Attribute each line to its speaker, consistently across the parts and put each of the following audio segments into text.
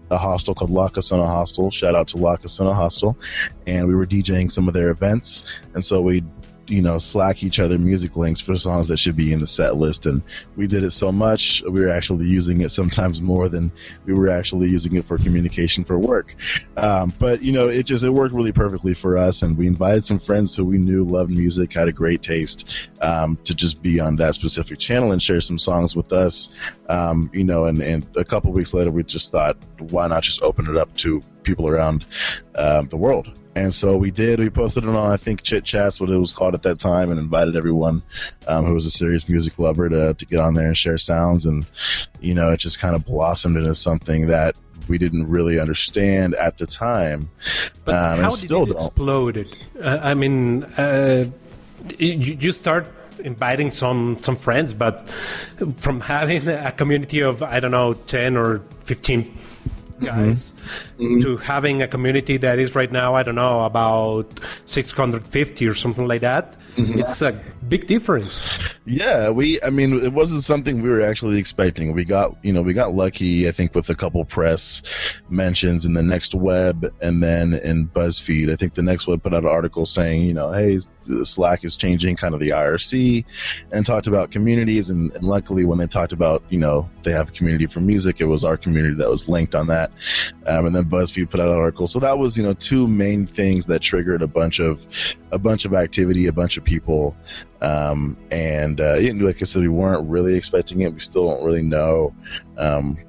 Speaker 1: a hostel called La Casona Hostel. Shout out to La Casona Hostel. And we were DJing some of their events. And so we Slack each other music links for songs that should be in the set list. And we did it so much, we were actually using it sometimes more than we were actually using it for communication for work. But it worked really perfectly for us. And we invited some friends who we knew loved music, had a great taste, to just be on that specific channel and share some songs with us. And a couple weeks later, we just thought, why not just open it up to people around the world? And so we did. We posted it on, I think, Chit Chats, what it was called at that time, and invited everyone who was a serious music lover to get on there and share sounds. And, it just kind of blossomed into something that we didn't really understand at the time.
Speaker 2: But how
Speaker 1: did it
Speaker 2: explode? You start inviting some friends, but from having a community of, 10 or 15 guys, to having a community that is right now, about 650 or something like that. It's a big difference.
Speaker 1: Yeah, it wasn't something we were actually expecting. We got lucky, I think, with a couple press mentions in the Next Web and then in BuzzFeed. I think the Next Web put out an article saying, hey, Slack is changing kind of the IRC, and talked about communities. And luckily, when they talked about, they have a community for music, it was our community that was linked on that. And then BuzzFeed put out an article. So that was, two main things that triggered a bunch of activity, a bunch of people. Like I said, we weren't really expecting it. We still don't really know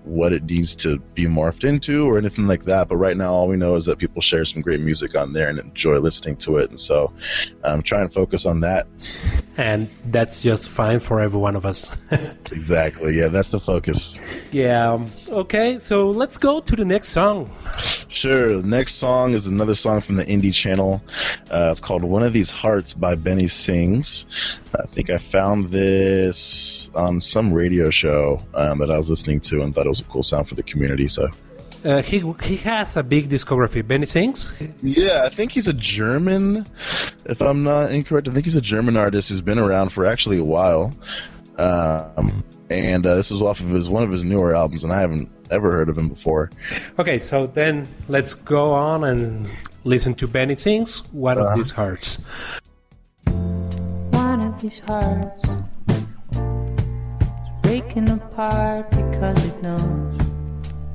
Speaker 1: what it needs to be morphed into or anything like that. But right now, all we know is that people share some great music on there and enjoy listening to it. And so try and focus on that.
Speaker 2: And that's just fine for every one of us.
Speaker 1: Exactly. Yeah, that's the focus.
Speaker 2: Yeah. Okay, so let's go to the next song.
Speaker 1: Sure. The next song is another song from the indie channel. It's called One of These Hearts by Benny Sings. I think I found this on some radio show that I was listening to and thought it was a cool sound for the community. So
Speaker 2: he has a big discography. Benny Sings?
Speaker 1: Yeah, I think he's a German, if I'm not incorrect. I think he's a German artist who's been around for actually a while. And this is off of one of his newer albums, and I haven't ever heard of him before. Okay,
Speaker 2: so then let's go on and listen to Benny Sings, One of These Hearts.
Speaker 3: One of these hearts is breaking apart because it knows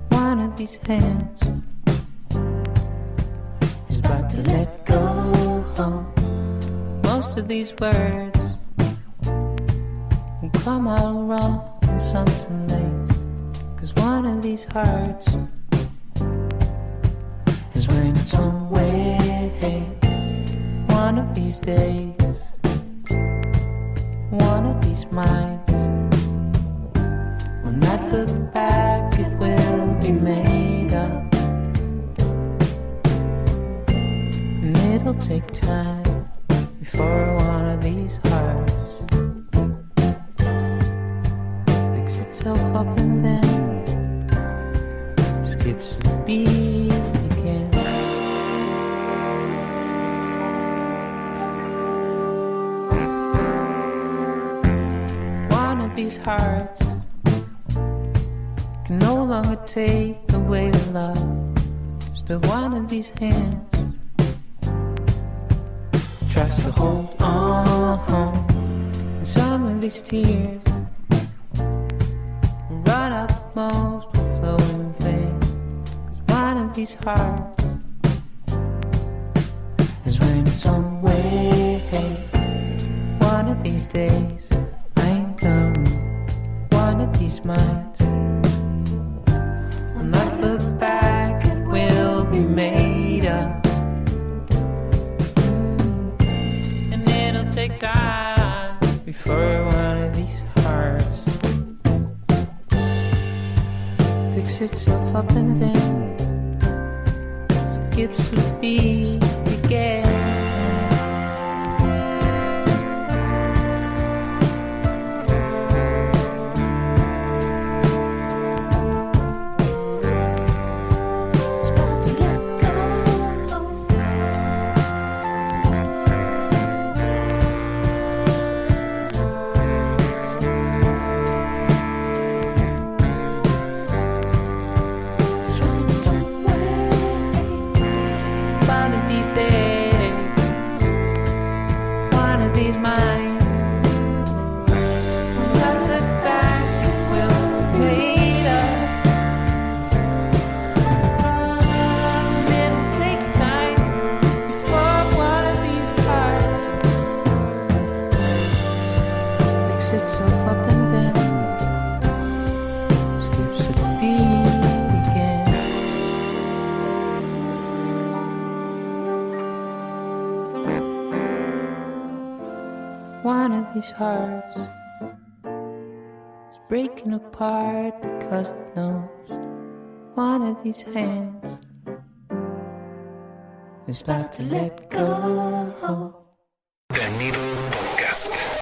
Speaker 3: one of these hands is about to let go. Most of these words will come out wrong and some too late, 'cause one of these hearts is when it's on way. One of these days, one of these minds will not look back, it will be made up. And it'll take time before one of these hearts picks itself up and then skips a beat again. One of these hearts can no longer take the weight of love. Still one of these hands tries to hold on. And some of these tears will run up, most will flow in vain. 'Cause one of these hearts is when it's on way. One of these days I ain't done. One of these minds will not look back, it will be made up. And it'll take time before one of these hearts picks itself up and then skips a beat again. these hearts is breaking apart because it knows one of these hands is about to let go.
Speaker 4: The Needle Podcast.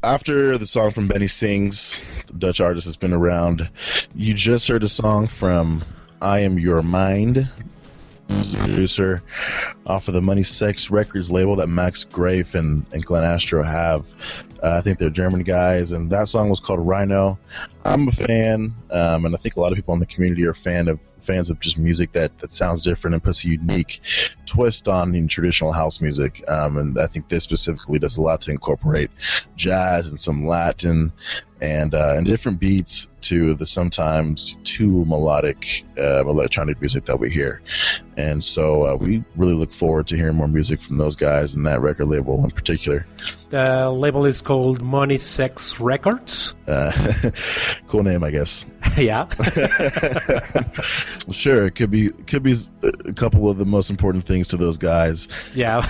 Speaker 1: after the song from Benny Sings, the Dutch artist that's been around, you just heard a song from IMYRMIND, producer off of the Money Sex Records label that Max Grafe and Glenn Astro have. I think they're German guys, and that song was called Rhino. I'm a fan, and I think a lot of people in the community are fans of just music that sounds different and puts a unique twist on traditional house music. And I think this specifically does a lot to incorporate jazz and some Latin and different beats to the sometimes too melodic electronic music that we hear. And so we really look forward to hearing more music from those guys and that record label in particular.
Speaker 2: The label is called Money Sex Records.
Speaker 1: Cool name, I guess.
Speaker 2: Yeah.
Speaker 1: Sure, it could be a couple of the most important things to those guys.
Speaker 2: Yeah.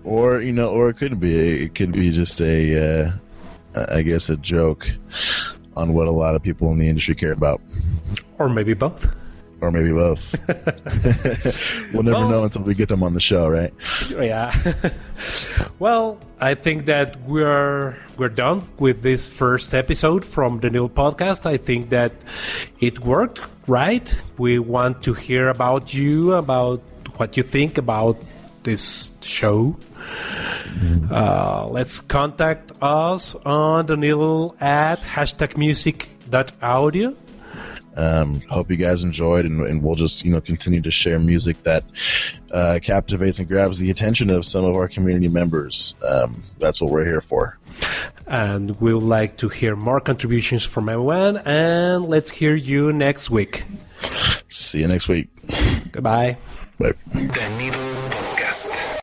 Speaker 1: Or it couldn't be. It could be just I guess a joke on what a lot of people in the industry care about.
Speaker 2: Or maybe both.
Speaker 1: Or maybe both. We'll never know until we get them on the show, right?
Speaker 2: Yeah. Well, I think that we're done with this first episode from the Neil podcast. I think that it worked, right? We want to hear about you, about what you think about this show. Let's contact us on the Neil at #music.audio.
Speaker 1: Hope you guys enjoyed, and we'll just continue to share music that captivates and grabs the attention of some of our community members. That's what we're here for.
Speaker 2: And we would like to hear more contributions from everyone, and let's hear you next week.
Speaker 1: See you next week.
Speaker 2: Goodbye.
Speaker 1: Bye.
Speaker 4: The Needle Podcast.